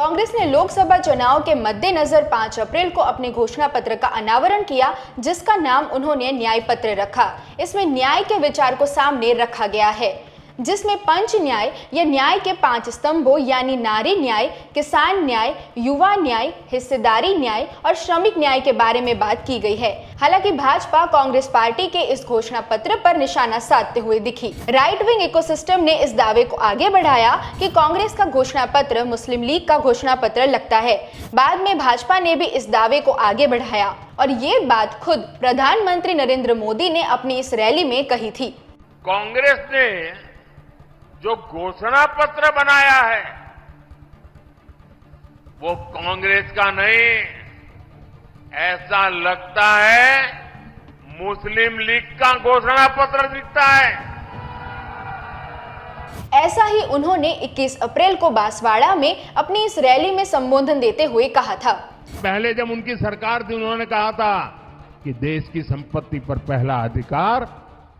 कांग्रेस ने लोकसभा चुनाव के मद्देनजर 5 अप्रैल को अपने घोषणा पत्र का अनावरण किया, जिसका नाम उन्होंने न्याय पत्र रखा। इसमें न्याय के विचार को सामने रखा गया है, जिसमें पंच न्याय या न्याय के 5 स्तंभों यानी नारी न्याय, किसान न्याय, युवा न्याय, हिस्सेदारी न्याय और श्रमिक न्याय के बारे में बात की गई है। हालांकि भाजपा कांग्रेस पार्टी के इस घोषणा पत्र पर निशाना साधते हुए दिखी। राइट विंग इकोसिस्टम ने इस दावे को आगे बढ़ाया कि कांग्रेस का घोषणा पत्र मुस्लिम लीग का घोषणा पत्र लगता है। बाद में भाजपा ने भी इस दावे को आगे बढ़ाया और ये बात खुद प्रधानमंत्री नरेंद्र मोदी ने अपनी इस रैली में कही थी। कांग्रेस ने जो घोषणा पत्र बनाया है वो कांग्रेस का नहीं, ऐसा लगता है मुस्लिम लीग का घोषणा पत्र दिखता है। ऐसा ही उन्होंने 21 अप्रैल को बांसवाड़ा में अपनी इस रैली में संबोधन देते हुए कहा था। पहले जब उनकी सरकार थी उन्होंने कहा था कि देश की संपत्ति पर पहला अधिकार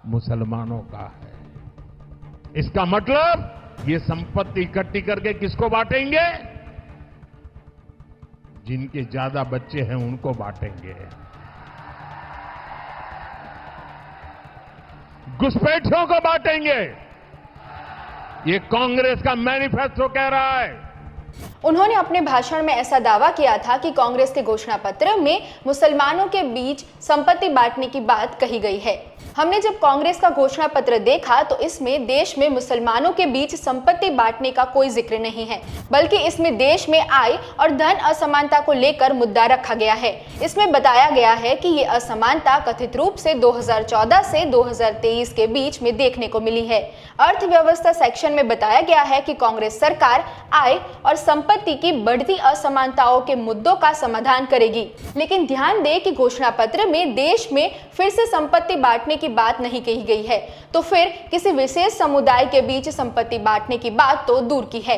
मुसलमानों का है। इसका मतलब ये संपत्ति इकट्ठी करके किसको बांटेंगे? जिनके ज्यादा बच्चे हैं उनको बांटेंगे। घुसपैठियों को बांटेंगे। ये कांग्रेस का मैनिफेस्टो कह रहा है। उन्होंने अपने भाषण में ऐसा दावा किया था कि कांग्रेस के घोषणा पत्र में मुसलमानों के बीच संपत्ति बांटने की बात कही गई है। हमने जब कांग्रेस का घोषणा पत्र देखा तो इसमें देश में मुसलमानों के बीच संपत्ति बांटने का कोई जिक्र नहीं है, बल्कि इसमें देश में आय और धन असमानता को लेकर मुद्दा रखा गया है। इसमें बताया गया है कि ये असमानता कथित रूप से 2014 से 2023 के बीच में देखने को मिली है। अर्थव्यवस्था सेक्शन में बताया गया है कि कांग्रेस सरकार आय और संपत्ति की बढ़ती असमानताओं के मुद्दों का समाधान करेगी। लेकिन ध्यान दें कि घोषणा पत्र में देश में फिर से संपत्ति बांटने की बात नहीं कही गई है, तो फिर किसी विशेष समुदाय के बीच संपत्ति बांटने की बात तो दूर की है।